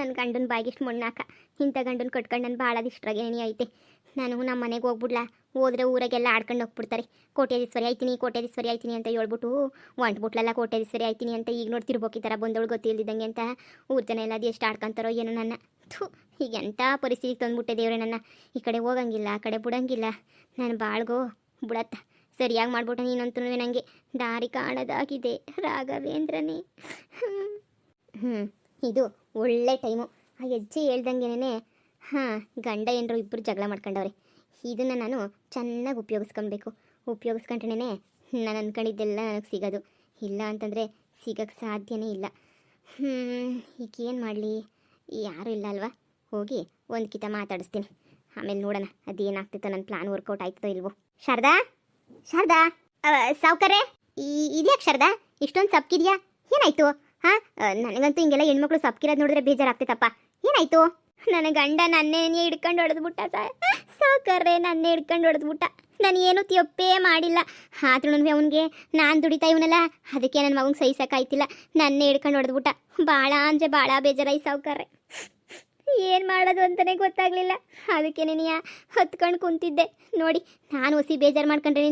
ನನ್ನ ಗಂಡನ ಬಾಯಿಗಿಷ್ಟು ಮಣ್ಣಾಕ ಇಂಥ ಗಂಡನ ಕಟ್ಕೊಂಡು ನನ್ನ ಭಾಳ ಇಷ್ಟಾಗೇನಿ ಐತೆ. ನಾನು ನಮ್ಮ ಮನೆಗೆ ಹೋಗ್ಬಿಡ್ಲಾ, ಹೋದ್ರೆ ಊರಾಗೆಲ್ಲ ಆಡ್ಕೊಂಡು ಹೋಗ್ಬಿಡ್ತಾರೆ. ಕೋಟ್ಯಾಧೀಶ್ವರಿ ಆಯ್ತೀನಿ ಅಂತ ಹೇಳ್ಬಿಟ್ಟು ಹೊಂಟ್ಬಿಟ್ಲಲ್ಲ ಕೋಟ್ಯಾಧೀಶ್ವರಿ ಆಯ್ತೀನಿ ಅಂತ. ಈಗ ನೋಡ್ತಿರ್ಬೇಕು ಈ ಥರ ಬಂದವಳು ಗೊತ್ತಿಲ್ದಿದ್ದಂಗೆ ಅಂತ ಊರ ಜನ ಎಲ್ಲ ಅದು ಎಷ್ಟು ಆಡ್ಕೊಂತಾರೋ ಏನೋ ನನ್ನ. ಈಗ ಎಂಥ ಪರಿಸ್ಥಿತಿಗೆ ತಂದುಬಿಟ್ಟೆ ದೇವ್ರೆ ನನ್ನ. ಈ ಕಡೆ ಹೋಗಂಗಿಲ್ಲ, ಆ ಕಡೆ ಬಿಡಂಗಿಲ್ಲ. ನಾನು ಬಾಳ್ಗೋ ಬಿಡತ್ತ ಸರಿಯಾಗಿ ಮಾಡ್ಬಿಟ್ಟು ನೀನಂತೂ ನನಗೆ ದಾರಿ ಕಾಣೋದಾಗಿದೆ ರಾಘವೇಂದ್ರನೇ. ಇದು ಒಳ್ಳೆ ಟೈಮು. ಆ ಹೆಜ್ಜೆ ಹೇಳ್ದಂಗೆನೇ ಗಂಡ ಏನರು ಇಬ್ಬರು ಜಗಳ ಮಾಡ್ಕೊಂಡವ್ರೆ. ಇದನ್ನು ನಾನು ಚೆನ್ನಾಗಿ ಉಪಯೋಗಿಸ್ಕೊಂಡ್ರೇ ನಾನು ಅಂದ್ಕೊಂಡಿದ್ದೆಲ್ಲ ನನಗೆ ಸಿಗೋದು. ಇಲ್ಲ ಅಂತಂದರೆ ಸಿಗೋಕ್ಕೆ ಸಾಧ್ಯನೇ ಇಲ್ಲ. ಈಗ ಏನು ಮಾಡಲಿ, ಯಾರೂ ಇಲ್ಲ ಅಲ್ವಾ, ಹೋಗಿ ಒಂದು ಕಿತ ಮಾತಾಡಿಸ್ತೀನಿ. ಆಮೇಲೆ ನೋಡೋಣ ಅದೇನಾಗ್ತಿತ್ತೋ, ನನ್ನ ಪ್ಲಾನ್ ವರ್ಕೌಟ್ ಆಯ್ತದೋ ಇಲ್ವೋ. ಶಾರದಾ ಸಾವ್ಕಾರೆ, ಇದ್ಯಾಕೆ ಶಾರದಾ ಇಷ್ಟೊಂದು ಸಪ್ಕಿದ್ಯಾ? ಏನಾಯ್ತು? ನನಗಂತೂ ಹಿಂಗೆಲ್ಲ ಹೆಣ್ಮಕ್ಳು ಸಪ್ಕಿರೋದು ನೋಡಿದ್ರೆ ಬೇಜಾರಾಗ್ತೈತಪ್ಪ. ಏನಾಯ್ತು? ನನ್ನ ಗಂಡ ನನ್ನೇ ಹಿಡ್ಕೊಂಡು ಹೊಡೆದ್ಬಿಟ್ಟ ಸಾವ್ಕಾರೆ, ನನ್ನೇ ಹಿಡ್ಕೊಂಡು ಹೊಡೆದ್ಬಿಟ್ಟ. ನಾನು ಏನೂ ತಪ್ಪೇ ಮಾಡಿಲ್ಲ. ಆದ್ರೂ ಅವನಿಗೆ ನಾನು ದುಡಿತಾ ಇವನಲ್ಲ, ಅದಕ್ಕೆ ನನ್ನ ಮಗಂಗೆ ಸಹಿಸೋಕ್ಕಾಯ್ತಿಲ್ಲ. ನನ್ನೇ ಹಿಡ್ಕೊಂಡು ಹೊಡೆದ್ಬಿಟ್ಟ. ಭಾಳ ಅಂದರೆ ಭಾಳ ಬೇಜಾರಾಯ್ತು ಸಾವ್ಕಾರೆ. ಏನು ಮಾಡೋದು ಅಂತಲೇ ಗೊತ್ತಾಗಲಿಲ್ಲ. ಅದಕ್ಕೆ ನೀನಿಯ ಹತ್ಕೊಂಡು ಕುಂತಿದ್ದೆ ನೋಡಿ. ನಾನು ಹೊಸಿ ಬೇಜಾರು ಮಾಡ್ಕೊಂಡ್ರೆ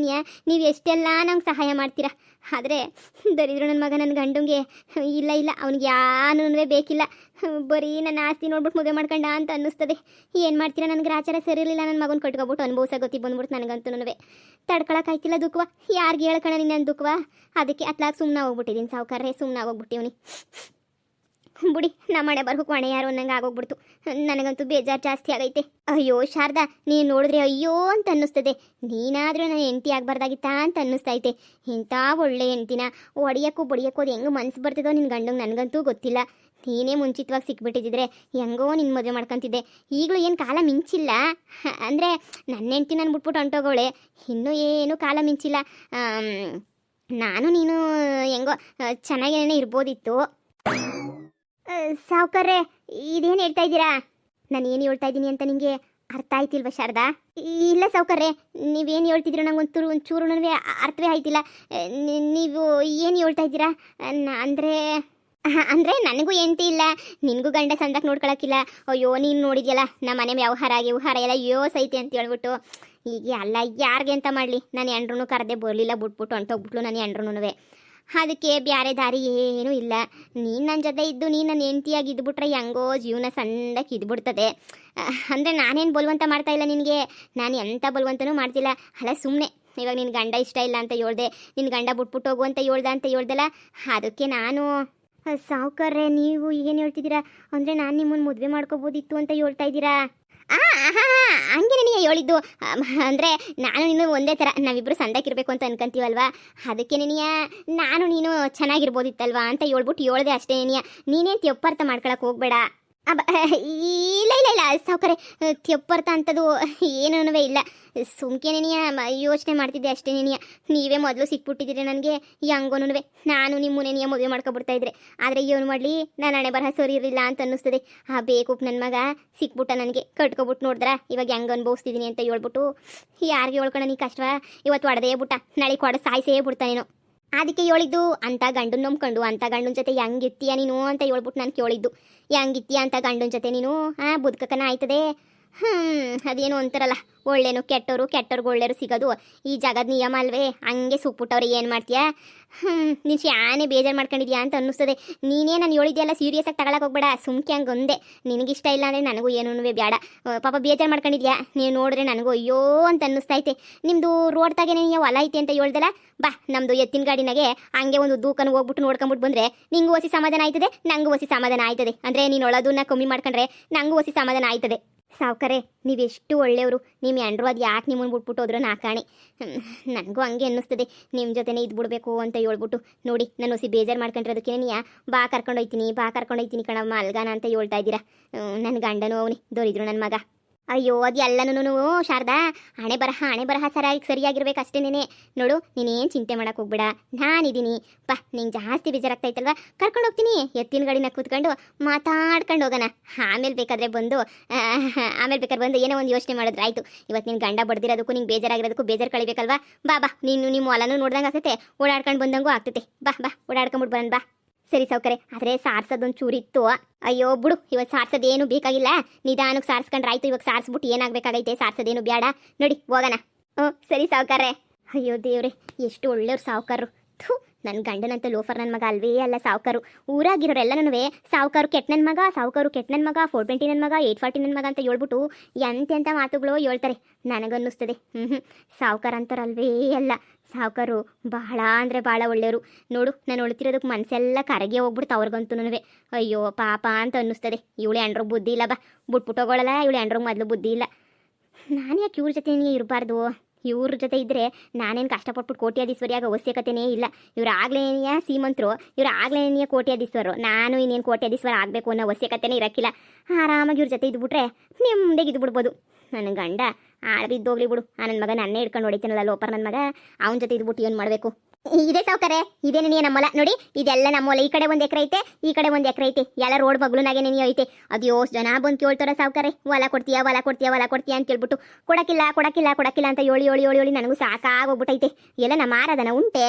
ನೀವು ಎಷ್ಟೆಲ್ಲ ನಂಗೆ ಸಹಾಯ ಮಾಡ್ತೀರಾ. ಆದರೆ ದರಿದ್ರು ನನ್ನ ಮಗ ನನ್ನ ಗಂಡಂಗೆ ಇಲ್ಲ ಅವ್ನಿಗೆ ಯಾನೂ ಬೇಕಿಲ್ಲ, ಬರೀ ನನ್ನ ಆಸ್ತಿ ನೋಡ್ಬಿಟ್ಟು ಮದುವೆ ಮಾಡ್ಕೊಂಡ ಅಂತ ಅನ್ನಿಸ್ತದೆ. ಏನು ಮಾಡ್ತೀರಾ, ನನಗೆ ಆಚಾರ ಸರಿ ಇರಲಿಲ್ಲ. ನನ್ನ ಮಗನ ಕಟ್ಕೊಬಿಟ್ಟು ಅನುಭವಿಸೋ ಗೊತ್ತಿ ಬಂದ್ಬಿಡ್ತು ನನಗಂತೂ ತಡ್ಕೊಳಕ್ಕಾಯ್ತಿಲ್ಲ ದುಃಖವ. ಯಾರಿಗೆ ಹೇಳ್ಕಣ ನೀನು ನನ್ನ ದುಃಖವ? ಅದಕ್ಕೆ ಅತ್ಲಾಗ ಸುಮ್ಮನೆ ಹೋಗ್ಬಿಟ್ಟಿದ್ದೀನಿ ಸಾವ್ಕಾರ್ರೆ, ಸುಮ್ಮನೆ ಹೋಗ್ಬಿಟ್ಟಿವ್ನಿ. ಬುಡಿ ನಮ್ಮ ಮನೆ ಬರ್ಬೇಕು ಮನೆ ಯಾರು ಅನ್ನಂಗೆ ಆಗೋಗ್ಬಿಡ್ತು. ನನಗಂತೂ ಬೇಜಾರು ಜಾಸ್ತಿ ಆಗೈತೆ. ಅಯ್ಯೋ ಶಾರದಾ, ನೀನು ನೋಡಿದ್ರೆ ಅಯ್ಯೋ ಅಂತ ಅನ್ನಿಸ್ತದೆ. ನೀನಾದರೂ ನಾನು ಹೆಂಡತಿ ಆಗಬಾರ್ದಾಗಿತ್ತಾ ಅಂತ ಅನ್ನಿಸ್ತೈತೆ. ಇಂಥ ಒಳ್ಳೆ ಹೆಂಡ್ತಿನ ಒಡೆಯೋಕ್ಕೂ ಬಡಿಯೋಕ್ಕೂ ಅದು ಹೆಂಗೆ ಮನಸ್ಸು ಬರ್ತದೋ ನಿನ್ನ ಗಂಡಂಗೆ ನನಗಂತೂ ಗೊತ್ತಿಲ್ಲ. ನೀನೇ ಮುಂಚಿತವಾಗಿ ಸಿಕ್ಬಿಟ್ಟಿದ್ರೆ ಹೆಂಗೋ ನಿನ್ನ ಮದುವೆ ಮಾಡ್ಕೊತಿದ್ದೆ. ಈಗಲೂ ಏನು ಕಾಲ ಮಿಂಚಿಲ್ಲ ಅಂದರೆ ನನ್ನ ಹೆಂಡ್ತಿ ನಾನು ಬಿಟ್ಬಿಟ್ಟು ಹೊಂಟೋಗೋಳೆ. ಇನ್ನೂ ಏನೂ ಕಾಲ ಮಿಂಚಿಲ್ಲ. ನಾನು ನೀನು ಹೆಂಗೋ ಚೆನ್ನಾಗೇನೇ ಇರ್ಬೋದಿತ್ತು. ಸಾವ್ಕಾರ್ರೆ, ಇದೇನು ಹೇಳ್ತಾ ಇದ್ದೀರಾ? ನಾನು ಏನು ಹೇಳ್ತಾ ಇದ್ದೀನಿ ಅಂತ ನಿಮಗೆ ಅರ್ಥ ಆಯ್ತಿಲ್ವ ಶಾರದಾ? ಇಲ್ಲ ಸಾವ್ಕಾರ್ರೆ, ನೀವೇನು ಹೇಳ್ತಿದ್ದೀರ ನಂಗೆ ಒಂಚೂರು ನನಗೆ ಅರ್ಥವೇ ಆಯ್ತಿಲ್ಲ. ನೀವು ಏನು ಹೇಳ್ತಾ ಇದ್ದೀರಾ? ಅಂದರೆ ನನಗೂ ಹೆಂಡ್ತಿ ಇಲ್ಲ, ನಿನಗೂ ಗಂಡ ಸಂದಕ್ಕೆ ನೋಡ್ಕೊಳಕ್ಕಿಲ್ಲ. ಅಯ್ಯೋ ನೀನು ನೋಡಿದ್ಯಲ್ಲ ನಮ್ಮ ಮನೆ ವ್ಯವಹಾರ ಎಲ್ಲ ಯೋಸೈತೆ ಅಂತ ಹೇಳ್ಬಿಟ್ಟು. ಈಗ ಅಲ್ಲ ಯಾರಿಗೆ ಅಂತ ಮಾಡಲಿ, ನಾನು ಎಂಡ್ರೂ ಕರೆದೇ ಬರಲಿಲ್ಲ, ಬಿಟ್ಬಿಟ್ಟು ಹೊಂಟೋಗ್ಬಿಟ್ಲು ನನ್ನ ಎಂಡ್ರೂ. ಅದಕ್ಕೆ ಬೇರೆ ದಾರಿ ಏನೂ ಇಲ್ಲ. ನೀನು ನನ್ನ ಜೊತೆ ಇದ್ದು ನೀನು ನನ್ನ ಹೆಂಡ್ತಿಯಾಗಿ ಇದ್ಬಿಟ್ರೆ ಹೆಂಗೋ ಜೀವನ ಸಂದಕ್ಕೆ ಇದ್ಬಿಡ್ತದೆ. ಅಂದರೆ ನಾನೇನು ಬಲವಂತ ಮಾಡ್ತಾಯಿಲ್ಲ ನಿನಗೆ, ನಾನು ಎಂಥ ಬಲವಂತನೂ ಮಾಡ್ತಿಲ್ಲ. ಅಲ್ಲ ಸುಮ್ಮನೆ ಇವಾಗ ನಿನ್ನ ಗಂಡ ಇಷ್ಟ ಇಲ್ಲ ಅಂತ ಹೇಳ್ದೆ, ನಿನ್ನ ಗಂಡ ಬಿಟ್ಬಿಟ್ಟು ಹೋಗು ಅಂತ ಹೇಳ್ದಲ್ಲ, ಅದಕ್ಕೆ ನಾನು. ಸಾವ್ಕಾರ್ರೆ, ನೀವು ಏನು ಹೇಳ್ತಿದ್ದೀರಾ? ಅಂದರೆ ನಾನು ನಿಮ್ಮನ್ನು ಮದುವೆ ಮಾಡ್ಕೋಬೋದಿತ್ತು ಅಂತ ಹೇಳ್ತಾ ಇದ್ದೀರಾ? ಹಂಗೆ ನನಗೆ ಹೇಳಿದ್ದು. ಅಂದರೆ ನಾನು ನೀನು ಒಂದೇ ಥರ ನಾವಿಬ್ಬರು ಸಂದಕ್ಕಿರಬೇಕು ಅಂತ ಅನ್ಕೊಂತೀವಲ್ವಾ, ಅದಕ್ಕೆ ನಾನು ನೀನು ಚೆನ್ನಾಗಿರ್ಬೋದಿತ್ತಲ್ವಾ ಅಂತ ಹೇಳ್ದೆ ಅಷ್ಟೇ. ನೀನೇನು ತಪ್ಪರ್ಥ ಮಾಡ್ಕೊಳಕ್ಕೆ ಹೋಗ್ಬೇಡ. ಇಲ್ಲ ಸಾವ್ಕಾರೆ, ತೆಪ್ಪರ್ತ ಅಂಥದ್ದು ಏನೂ ಇಲ್ಲ. ಸುಮ್ಕೇನೆ ಯೋಚನೆ ಮಾಡ್ತಿದ್ದೆ ಅಷ್ಟೇ. ನೀವೇ ಮೊದಲು ಸಿಕ್ಬಿಟ್ಟಿದ್ದೀರಿ ನನಗೆ ಹೆಂಗೋನು. ನಾನು ನಿಮ್ಮನ್ನೇ ಮದುವೆ ಮಾಡ್ಕೊಬಿಡ್ತಾ ಇದ್ರೆ, ಆದರೆ ಏನು ಮಾಡಲಿ, ನಾನು ಹಣೆ ಬರಹ ಸರಿ ಇರಲಿಲ್ಲ ಅಂತ ಅನ್ನಿಸ್ತದೆ. ಬೇಕು ನನ್ನ ಮಗ ಸಿಕ್ಬಿಟ್ಟ ನನಗೆ, ಕಟ್ಕೊಬಿಟ್ಟು ನೋಡಿದ್ರ ಇವಾಗ ಹೆಂಗೆ ಅನುಭವಿಸ್ತಿದ್ದೀನಿ ಅಂತ ಹೇಳ್ಬಿಟ್ಟು ಯಾರಿಗೆ ಹೇಳ್ಕೊಳ ನೀ ಕಷ್ಟವ? ಇವತ್ತು ಹೊಡೆದೇ ಬಿಟ್ಟ, ನಾಳೆ ಕೊಡ ಸಾಯಿಸೇ ಬಿಡ್ತಾನೇನೋ. ಅದಕ್ಕೆ ಹೇಳಿದ್ದು ಅಂತ ಗಂಡನ ನಂಬ್ಕೊಂಡು ಅಂಥ ಗಂಡನ ಜೊತೆ ಹೆಂಗಿತ್ತೀಯ ನೀನು ಅಂತ ಹೇಳ್ಬಿಟ್ಟು ನಾನು ಕೇಳಿದ್ದು. ಹೆಂಗಿತ್ತೀಯ ಅಂತ ಗಂಡನ ಜೊತೆ ನೀನು ಬದುಕಕ್ಕನ ಆಯ್ತದೆ? ಅದೇನು ಅಂತಾರಲ್ಲ, ಒಳ್ಳೆನು ಕೆಟ್ಟವ್ರಿಗೆ ಒಳ್ಳೆಯರು ಸಿಗೋದು ಈ ಜಗದ ನಿಯಮ ಅಲ್ವೇ? ಹಂಗೆ ಸುಕ್ಬಿಟ್ಟವ್ರೆ, ಏನು ಮಾಡ್ತೀಯಾ? ನೀನು ಯಾನೇ ಬೇಜಾರು ಮಾಡ್ಕೊಂಡಿದ್ಯಾ ಅಂತ ಅನ್ನಿಸ್ತದೆ. ನೀನೇ ನಾನು ಹೇಳಿದ್ಯಲ್ಲ ಸೀರಿಯಸ್ಸಾಗಿ ತಗೊಳಕ್ಕೆ ಹೋಗ್ಬೇಡ, ಸುಮ್ಕೆ ಹಂಗೆ ಒಂದೇ. ನಿನಗಿಷ್ಟ ಇಲ್ಲ ಅಂದರೆ ನನಗೂ ಏನೂ ಬೇಡ. ಪಾಪ ಬೇಜಾರು ಮಾಡ್ಕೊಂಡಿದ್ಯಾ, ನೀವು ನೋಡಿದ್ರೆ ನನಗೂ ಅಯ್ಯೋ ಅಂತ ಅನ್ನಿಸ್ತೈತೆ. ನಿಮ್ಮದು ರೋಡ್ದಾಗೆ ನೀವು ಹೊಲ ಐತೆ ಅಂತ ಹೇಳ್ದಲ್ಲ, ಬಾ ನಮ್ಮದು ಎತ್ತಿನ ಗಾಡಿನಾಗೆ ಹಂಗೆ ಒಂದು ದೂಕನ ಹೋಗ್ಬಿಟ್ಟು ನೋಡ್ಕೊಂಬಿಟ್ಟು ಬಂದರೆ ನಿಂಗೂ ಹೊಸಿ ಸಮಾಧಾನ ಆಯ್ತದೆ, ನನಗೂ ಹೊಸಿ ಸಮಾಧಾನ ಆಯ್ತದೆ. ಅಂದರೆ ನೀನು ಒಳದನ್ನ ಕಮ್ಮಿ ಮಾಡ್ಕೊಂಡ್ರೆ ನನಗೂ ಹೊಸಿ ಸಮಾಧಾನ ಆಯ್ತದೆ. ಸಾವ್ಕಾರೆ, ನೀವೆಷ್ಟು ಒಳ್ಳೆಯವರು. ನಿಮ್ಮ ಎಂಡ್ರು ಅದು ಯಾಕೆ ನಿಮ್ಮನ್ನು ಬಿಟ್ಬಿಟ್ಟು ಹೋದ್ರೂ ನಾ ಕಾಣೆ. ನನಗೂ ಹಂಗೆ ಅನ್ನಿಸ್ತದೆ, ನಿಮ್ಮ ಜೊತೆನೇ ಇದ್ಬಿಡ್ಬೇಕು ಅಂತ ಹೇಳ್ಬಿಟ್ಟು. ನೋಡಿ ನಾನು ಹೊಸಿ ಬೇಜಾರು ಮಾಡ್ಕೊಂಡಿರೋದಕ್ಕೆ ಬಾ ಕರ್ಕೊಂಡೋಯ್ತೀನಿ ಕಣಮ್ಮ ಅಲ್ಗಾನ ಅಂತ ಹೇಳ್ತಾ ಇದ್ದೀರಾ. ನನ್ನ ಗಂಡನೂ ಅವನಿ ದೊರಿದ್ರು ನನ್ನ ಮಗ. ಅಯ್ಯೋ ಅದು ಎಲ್ಲನೂ ಶಾರದಾ ಹಣೆ ಬರಹ ಸರಿಯಾಗಿರ್ಬೇಕು ಅಷ್ಟೇನೇ. ನೋಡು ನೀನೇನು ಚಿಂತೆ ಮಾಡೋಕೆ ಹೋಗ್ಬೇಡ, ನಾನಿದ್ದೀನಿ. ಬಾ, ನಿಂಗೆ ಜಾಸ್ತಿ ಬೇಜಾರಾಗ್ತಾಯಿತ್ತಲ್ವ, ಕರ್ಕೊಂಡು ಹೋಗ್ತೀನಿ. ಎತ್ತಿನ ಗಾಡಿನ ಕೂತ್ಕೊಂಡು ಮಾತಾಡ್ಕೊಂಡು ಹೋಗೋಣ. ಆಮೇಲೆ ಬೇಕಾದ್ರೆ ಬಂದು ಏನೋ ಒಂದು ಯೋಚನೆ ಮಾಡಿದ್ರೆ ಆಯಿತು. ಇವತ್ತು ನಿನ್ನ ಗಂಡ ಬಡ್ದಿರೋದಕ್ಕೂ ನಿಂಗೆ ಬೇಜಾರಾಗಿರೋದಕ್ಕೂ ಬೇಜಾರು ಕಳಿಬೇಕಲ್ವಾ? ಬಾ ನೀನು ನಿಮ್ಮ ಹೊಲನೂ ನೋಡ್ದಂಗೆ ಆಗ್ತೈತೆ, ಓಡಾಡ್ಕೊಂಡು ಬಂದಂಗೂ ಆಗ್ತೈತೆ. ಬಾ ಓಡಾಡ್ಕೊಂಬಿಟ್ಟು ಬರೋಣ ಬಾ. ಸರಿ ಸಾವ್ಕಾರೆ, ಆದರೆ ಸಾರ್ಸೋದೊಂದು ಚೂರಿತ್ತು. ಅಯ್ಯೋ ಬಿಡು, ಇವತ್ತು ಸಾರ್ಸೋದೇನು ಬೇಕಾಗಿಲ್ಲ, ನಿಧಾನಕ್ಕೆ ಸಾರ್ಸ್ಕೊಂಡ್ರೆ ಆಯ್ತು. ಇವಾಗ ಸಾರ್ಸ್ಬಿಟ್ಟು ಏನಾಗಬೇಕಾಗೈತೆ, ಸಾರ್ಸೋದೇನು ಬೇಡ. ನೋಡಿ ಹೋಗೋಣ. ಹ್ಞೂ ಸರಿ ಸಾವ್ಕಾರೆ. ಅಯ್ಯೋ ದೇವ್ರೆ, ಎಷ್ಟು ಒಳ್ಳೆಯವ್ರು ಸಾವ್ಕಾರರು. ಥೂ, ನನ್ನ ಗಂಡನಂತ ಲೋಫರ್ ನನ್ನ ಮಗ ಅಲ್ವೇ ಅಲ್ಲ ಸಾವ್ಕಾರು. ಊರಾಗಿರೋರೆಲ್ಲನೂ ಸಾವ್ಕಾರು ಕೆಟ್ಟ ನನ್ನ ಮಗ, ಸಾವ್ಕಾರು ಕೆಟ್ಟ ನನ್ನ ಮಗ, 420 ನನ್ನ ಮಗ, 840 ನನ್ನ ಮಗ ಅಂತ ಹೇಳ್ಬಿಟ್ಟು ಎಂತೆಂಥ ಮಾತುಗಳು ಹೇಳ್ತಾರೆ. ನನಗನ್ನಿಸ್ತದೆ ಸಾವ್ಕಾರ ಅಂತಾರಲ್ವೇ ಅಲ್ಲ, ಸಾವ್ಕಾರು ಬಹಳ ಅಂದರೆ ಭಾಳ ಒಳ್ಳೆಯವರು. ನೋಡು, ನಾನು ಒಳ್ತಿರೋದಕ್ಕೆ ಮನಸ್ಸೆಲ್ಲ ಕರಗೆ ಹೋಗ್ಬಿಡ್ತು ಅವ್ರಿಗಂತೂ. ಅಯ್ಯೋ ಪಾಪ ಅಂತ ಅನ್ನಿಸ್ತದೆ. ಇವಳು ಎಂಡ್ರಿಗೆ ಬುದ್ಧಿ ಇಲ್ಲ ಬಾ, ಬಿಟ್ಬಿಟ್ಟು ಹೋಗೋಳಲ್ಲ. ಇವಳು ಎಂಡ್ರಿಗೆ ಮೊದಲು ಬುದ್ಧಿ ಇಲ್ಲ. ನಾನು ಯಾಕೆ ಇವ್ರ ಜೊತೆ ಇರಬಾರ್ದು? ಇವ್ರ ಜೊತೆ ಇದ್ದರೆ ನಾನೇನು ಕಷ್ಟಪಟ್ಬಿಟ್ಟು ಕೋಟ್ಯಾಧೀಶ್ವರಿಯಾಗ ಅವಶ್ಯಕತೆನೇ ಇಲ್ಲ. ಇವ್ರು ಆಗ್ಲೇನೆಯ ಸೀಮಂತರು, ಇವ್ರು ಆಗ್ಲೇನೆಯ ಕೋಟ್ಯಾಧೀಶ್ವರು. ನಾನು ಇನ್ನೇನು ಕೋಟ್ಯಾಧೀಶ್ವರ ಆಗಬೇಕು ಅನ್ನೋ ಅವಶ್ಯಕತೆನೇ ಇರೋಕ್ಕಿಲ್ಲ. ಆರಾಮಾಗಿ ಇವ್ರ ಜೊತೆ ಇದ್ಬಿಟ್ರೆ ನೆಮ್ಮದಿಗೆ ಇದ್ಬಿಡ್ಬೋದು. ನನ್ನ ಗಂಡ ಬಿದ್ದೋಗ್ಲಿ ಬಿಡು. ನನ್ನ ಮಗ ನನ್ನೇ ಹಿಡ್ಕೊಂಡು ಹೊಡಿತಾನಲ್ಲ ಲೋಪರ್ ನನ್ನ ಮಗ, ಅವನ ಜೊತೆ ಇದ್ಬಿಟ್ಟು ಏನು ಮಾಡಬೇಕು? ಇದೇ ಸಾವ್ಕಾರೆ, ಇದೇ ನೆನೆಯ ನಮ್ಮಲ್ಲ. ನೋಡಿ, ಇದೆಲ್ಲ ನಮ್ಮಲ್ಲ. ಈ ಕಡೆ 1 ಎಕರೆ ಐತೆ, ಈ ಕಡೆ 1 ಎಕರೆ ಐತೆ. ಎಲ್ಲ ರೋಡ್ ಬಗ್ಲುನಾಗೆ ನೆನೆಯ ಐತೆ. ಅದು ಯೋಸ್ ಜನ ಬಂದು ಕೇಳ್ತಾರ ಸಾವ್ಕಾರೆ, ಹೊಲ ಕೊಡ್ತೀಯಾ ಹೊಲ ಕೊಡ್ತೀಯಾ ಹೊಲ ಕೊಡ್ತೀಯಾ ಅಂತ ಕೇಳ್ಬಿಟ್ಟು ಕೊಡಕ್ಕಿಲ್ಲ ಕೊಡಕ್ಕಿಲ್ಲ ಕೊಡಕ್ಕಿಲ್ಲ ಅಂತ ಹೇಳಿ ನನಗೂ ಸಾಕಾಗೋಗ್ಬಿಟ್ಟೈತೆ. ಎಲ್ಲ ನಮ್ಮ ಮಾರದನ ಉಂಟೆ.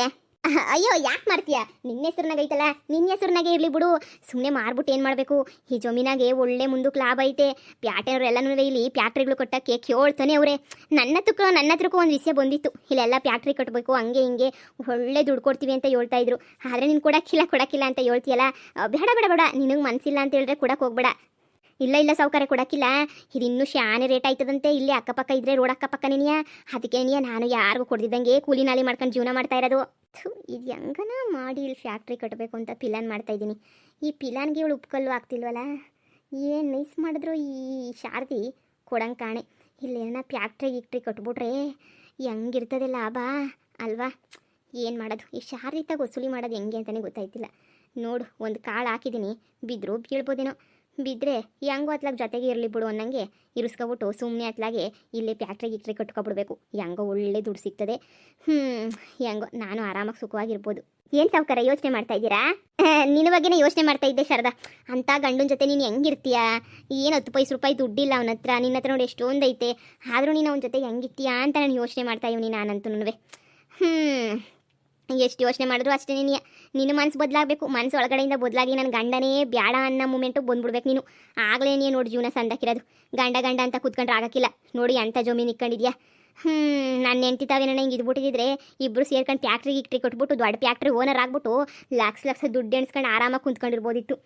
ಅಯ್ಯೋ ಯಾಕೆ ಮಾಡ್ತೀಯಾ? ನಿನ್ನ ಹೆಸ್ರನಾಗ ಐತಲ್ಲ, ನಿನ್ನ ಹೆಸ್ರನಾಗೆ ಇರಲಿ ಬಿಡು. ಸುಮ್ಮನೆ ಮಾರ್ಬಿಟ್ಟು ಏನು ಮಾಡಬೇಕು? ಈ ಜಮೀನಾಗೆ ಒಳ್ಳೆ ಮುಂದಕ್ಕೆ ಲಾಭ ಐತೆ. ಪ್ಯಾಟೆಯವರೆಲ್ಲನೂ ಇಲ್ಲಿ ಪ್ಯಾಟ್ರಿಗಳು ಕಟ್ಟಕ್ಕೆ ಕೇಳ್ತಾನೆ ಅವರೇ. ನನ್ನ ಹತ್ರಕ್ಕೂ ಒಂದು ವಿಷಯ ಬಂದಿತ್ತು. ಇಲ್ಲೆಲ್ಲ ಪ್ಯಾಟ್ರಿ ಕಟ್ಟಬೇಕು, ಹಂಗೆ ಹಿಂಗೆ ಒಳ್ಳೆ ದುಡ್ಡು ಕೊಡ್ತೀವಿ ಅಂತ ಹೇಳ್ತಾ ಇದ್ರು. ಆದರೆ ನೀನು ಕೊಡಕ್ಕಿಲ್ಲ ಅಂತ ಹೇಳ್ತೀಯಲ್ಲ, ಬೇಡ ಬೇಡ ಬೇಡ, ನಿನಗೆ ಮನಸ್ಸಿಲ್ಲ ಅಂತ ಹೇಳಿದ್ರೆ ಕೊಡಕ್ಕೆ ಹೋಗ್ಬೇಡ. ಇಲ್ಲ ಸಾವ್ಕಾರೆ, ಕೊಡಕ್ಕಿಲ್ಲ. ಇದು ಇನ್ನೂ ಶಾನೆ ರೇಟ್ ಆಯ್ತದಂತೆ. ಇಲ್ಲಿ ಅಕ್ಕಪಕ್ಕ ಇದ್ರೆ ರೋಡ್ ಅಕ್ಕಪಕ್ಕ ನೆನೆಯ. ಅದಕ್ಕೆ ನೆನೆಯ ನಾನು ಯಾರಿಗೂ ಕೊಡ್ದಿದ್ದಂಗೆ ಕೂಲಿ ನಾಲಿ ಮಾಡ್ಕೊಂಡು ಜೀವನ ಮಾಡ್ತಾ ಇರೋದು. ಇದು ಹೆಂಗನ ಮಾಡಿ ಇಲ್ಲಿ ಫ್ಯಾಕ್ಟ್ರಿ ಕಟ್ಟಬೇಕು ಅಂತ ಪ್ಲಾನ್ ಮಾಡ್ತಾ ಇದ್ದೀನಿ. ಈ ಪ್ಲಾನ್ಗೆ ಇವಳು ಉಪ್ಕಲ್ಲು ಆಗ್ತಿಲ್ವಲ್ಲ. ಏನು ನೈಸ್ ಮಾಡಿದ್ರು ಈ ಶಾರದಿ ಕೊಡಂಗೆ ಕಾಣೆ. ಇಲ್ಲೇನ ಫ್ಯಾಕ್ಟ್ರಿ ಕಟ್ಬಿಟ್ರೆ ಹೆಂಗಿರ್ತದೆ ಲಾಭ ಅಲ್ವಾ? ಏನು ಮಾಡೋದು? ಈ ಶಾರದಿತಾಗ ವಸೂಲಿ ಮಾಡೋದು ಹೆಂಗೆ ಅಂತಲೇ ಗೊತ್ತಾಯ್ತಿಲ್ಲ. ನೋಡು, ಒಂದು ಕಾಳು ಹಾಕಿದ್ದೀನಿ, ಬಿದ್ದರೂ ಬೀಳ್ಬೋದೇನೋ. ಬಿದ್ದರೆ ಹೆಂಗೋ ಅತ್ಲಾಗ ಜೊತೆಗೆ ಇರಲಿ ಬಿಡು ಅನ್ನಂಗೆ ಇರಿಸ್ಕೊಬಿಟ್ಟು ಸುಮ್ಮನೆ ಅತ್ಲಾಗೆ ಇಲ್ಲೇ ಫ್ಯಾಕ್ಟ್ರಿ ಕಟ್ಕೊಬಿಡ್ಬೇಕು. ಹೆಂಗೋ ಒಳ್ಳೆ ದುಡ್ಡು ಸಿಗ್ತದೆ. ಹೆಂಗೋ ನಾನು ಆರಾಮಾಗಿ ಸುಖವಾಗಿರ್ಬೋದು. ಏನು ಸಾವ್ಕಾರ ಯೋಚನೆ ಮಾಡ್ತಾ ಇದ್ದೀರಾ? ನಿನ್ನ ಬಗ್ಗೆನೇ ಯೋಚನೆ ಮಾಡ್ತಾ ಇದ್ದೆ ಶಾರದಾ. ಅಂಥ ಗಂಡನ ಜೊತೆ ನೀನು ಹೆಂಗಿರ್ತೀಯಾ? ಏನು 10 ಪೈಸೆ ರೂಪಾಯಿ ದುಡ್ಡಿಲ್ಲ ಅವನ ಹತ್ರ, ನಿನ್ನ ಹತ್ರ ನೋಡಿ ಎಷ್ಟೊಂದು ಐತೆ. ಆದರೂ ನೀನು ಅವನ ಜೊತೆ ಹೆಂಗಿರ್ತೀಯಾ ಅಂತ ನಾನು ಯೋಚನೆ ಮಾಡ್ತಾ ಇವ್ನಿ ನಾನಂತೂ. ಎಷ್ಟು ಯೋಚನೆ ಮಾಡಿದ್ರು ಅಷ್ಟೇ. ನಿನ್ನ ಮನಸ್ಸು ಬದಲಾಗಬೇಕು. ಮನಸ್ಸು ಒಳಗಡೆಯಿಂದ ಬದಲಾಗಿ ನನ್ನ ಗಂಡನೇ ಬೇಡ ಅನ್ನೋ ಮೂಮೆಂಟು ಬಂದ್ಬಿಡ್ಬೇಕು ನೀನು. ಆಗಲೇ ನೀನು ನೋಡಿ ಜೀವನ ಸಂದಾಕಿರೋದು. ಗಂಡ ಅಂತ ಕೂತ್ಕೊಂಡ್ರೆ ಆಗೋಕ್ಕಿಲ್ಲ. ನೋಡಿ ಅಂಥ ಜಮೀನು ಇಕ್ಕೊಂಡಿದ್ಯಾ. ನನ್ನ ಹೆಂಡ್ತಿತಾವೇನೋ ಹಿಂಗೆ ಇದ್ಬಿಟ್ಟಿದ್ರೆ ಇಬ್ಬರು ಸೇರ್ಕೊಂಡು ಫ್ಯಾಕ್ಟ್ರಿ ಕೊಟ್ಬಿಟ್ಟು ದೊಡ್ಡ ಫ್ಯಾಕ್ಟ್ರಿ ಓನರ್ ಆಗ್ಬಿಟ್ಟು ಲಕ್ಷ ದುಡ್ಡು ಎಣಿಸ್ಕೊಂಡು ಆರಾಮಾಗಿ ಕುಂತ್ಕೊಂಡಿರ್ಬೋದಿತ್ತು.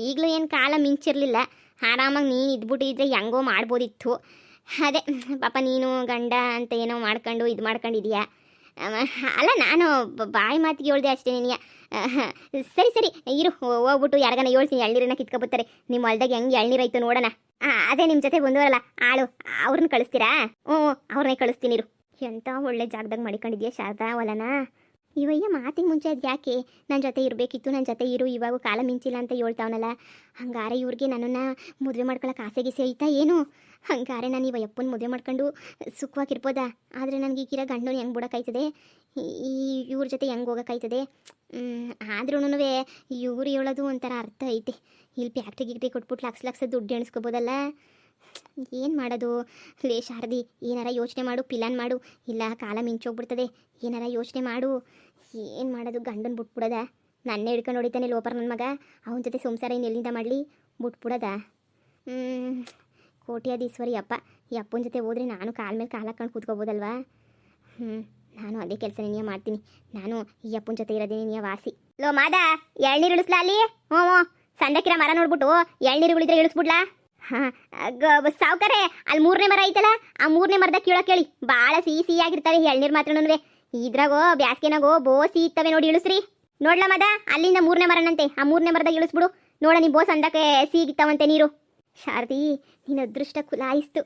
ಈಗಲೂ ಏನು ಕಾಲ ಮಿಂಚಿರಲಿಲ್ಲ. ಆರಾಮಾಗಿ ನೀನು ಇದ್ಬಿಟ್ಟಿದ್ರೆ ಹೆಂಗೋ ಮಾಡ್ಬೋದಿತ್ತು. ಅದೇ ಪಾಪ ನೀನು ಗಂಡ ಅಂತ ಏನೋ ಮಾಡ್ಕೊಂಡು ಇದು ಮಾಡ್ಕೊಂಡಿದೀಯಾ. ಅಲ್ಲ, ನಾನು ಬಾಯಿ ಮಾತಿಗೆ ಹೇಳ್ದೆ ಅಷ್ಟೇ ನಿನಗೆ. ಸರಿ ಇರು, ಹೋಗ್ಬಿಟ್ಟು ಯಾರಿಗಾನ ಹೇಳ್ತೀನಿ, ಎಳ್ನೀರನ್ನ ಕಿತ್ಕೊಬತ್ತಾರೆ. ನಿಮ್ಮ ಹೊಲ್ದಾಗ ಹೆಂಗೆ ಎಳ್ನೀರು ಆಯ್ತು ನೋಡೋಣ. ಅದೇ ನಿಮ್ಮ ಜೊತೆ ಬಂದವರಲ್ಲ ಆಳು, ಅವ್ರನ್ನ ಕಳಿಸ್ತೀರಾ? ಅವ್ರನ್ನೇ ಕಳಿಸ್ತೀನಿ ಇರು. ಎಂಥ ಒಳ್ಳೆ ಜಾಗದಾಗ ಮಾಡಿಕೊಂಡಿದ್ಯಾ ಶಾರದಾ ಹೊಲನ. ಇವಯ್ಯ ಮಾತಿಗೆ ಮುಂಚೆ ಅದು ಯಾಕೆ ನನ್ನ ಜೊತೆ ಇರಬೇಕಿತ್ತು, ನನ್ನ ಜೊತೆ ಇರು, ಇವಾಗ ಕಾಲ ಮಿಂಚಿಲ್ಲ ಅಂತ ಹೇಳ್ತಾವನಲ್ಲ. ಹಂಗಾರೆ ಇವ್ರಿಗೆ ನನ್ನನ್ನು ಮದುವೆ ಮಾಡ್ಕೊಳಕ್ಕೆ ಆಸೆ ಗೀಸೆ ಐತಾ ಏನು? ಹಂಗಾರೆ ನಾನು ಇವಯ್ಯಪ್ಪನ ಮದುವೆ ಮಾಡ್ಕೊಂಡು ಸುಖವಾಗಿರ್ಬೋದಾ? ಆದರೆ ನನಗೆ ಈಗಿರೋ ಗಂಡನ ಹೆಂಗೆ ಬಿಡೋಕ್ಕಾಯ್ತದೆ? ಇವ್ರ ಜೊತೆ ಹೆಂಗೆ ಹೋಗೋಕ್ಕಾಯ್ತದೆ? ಆದ್ರೂ ಇವ್ರು ಹೇಳೋದು ಒಂಥರ ಅರ್ಥ ಐತೆ. ಇಲ್ಲಿ ಫ್ಯಾಕ್ಟ್ರಿ ಕೊಟ್ಬಿಟ್ಟು ಲಕ್ಷ ದುಡ್ಡು ಎಣಿಸ್ಕೋಬೋದಲ್ಲ. ಏನು ಮಾಡೋದು? ಲೇ ಶಾರದಿ, ಏನಾರ ಯೋಚನೆ ಮಾಡು, ಪ್ಲಾನ್ ಮಾಡು. ಇಲ್ಲ ಕಾಲ ಮಿಂಚೋಗ್ಬಿಡ್ತದೆ, ಏನಾರ ಯೋಚನೆ ಮಾಡು. ಏನು ಮಾಡೋದು? ಗಂಡನ ಬಿಟ್ಬಿಡೋದ? ನನ್ನೇ ಹಿಡ್ಕೊಂಡು ಹೊಡಿತಾನೆ ಲೋಪರ್ ನನ್ನ ಮಗ. ಅವನ ಜೊತೆ ಸಂಸಾರ ಇನ್ನು ಎಲ್ಲಿಂದ ಮಾಡಲಿ? ಬಿಟ್ಬಿಡೋದ? ಕೋಟ್ಯಾಧೀಶ್ವರಿ ಅಪ್ಪ, ಈ ಅಪ್ಪನ ಜೊತೆ ಹೋದರೆ ನಾನು ಕಾಲ ಮೇಲೆ ಕಾಲು ಹಾಕೊಂಡು ಕೂತ್ಕೋಬೋದಲ್ವಾ? ನಾನು ಅದೇ ಕೆಲಸ ನೀನು ಮಾಡ್ತೀನಿ. ನಾನು ಈ ಅಪ್ಪನ ಜೊತೆ ಇರೋದೇ ನೀನು ವಾಸಿ. ಲೋ ಮಾದ, ಎಳ್ನೀರು ಇಳಿಸ್ಲಾ ಅಲ್ಲಿ? ಸಂದಕ್ಕಿರ ಮರ ನೋಡ್ಬಿಟ್ಟು ಎಳ್ನೀರುಗಳಿದ್ರೆ ಇಳಿಸ್ಬಿಡ್ಲಾ? ಸಾವ್ಕಾರೆ, ಅಲ್ಲಿ 3ನೇ ಮರ ಐತಲ್ಲ, ಆ 3ನೇ ಮರದಾಗ ಕೀಳೋ ಕೇಳಿ. ಭಾಳ ಸಿಹಿಯಾಗಿರ್ತಾವೆ ಎಳ್ನೀರು ಮಾತ್ರನೂ. ಇದ್ರಾಗೋ ಬ್ಯಾಸ್ಗೆನಾಗೋ ಬೋಸಿ ಇರ್ತವೆ ನೋಡಿ, ಇಳಿಸ್ರಿ. ನೋಡ್ಲಾ ಮದ, ಅಲ್ಲಿಂದ 3ನೇ ಮರನಂತೆ, ಆ 3ನೇ ಮರದಾಗ ಇಳಿಸ್ಬಿಡು. ನೋಡ ನಿಮ್ಮ ಬೋಸ್ ಅಂದಕ್ಕೆ ಸಿಗಿತ್ತಾವಂತೆ ನೀರು. ಶಾರದಿ, ನೀನು ಅದೃಷ್ಟ ಕುಲಾಯಿಸ್ತು.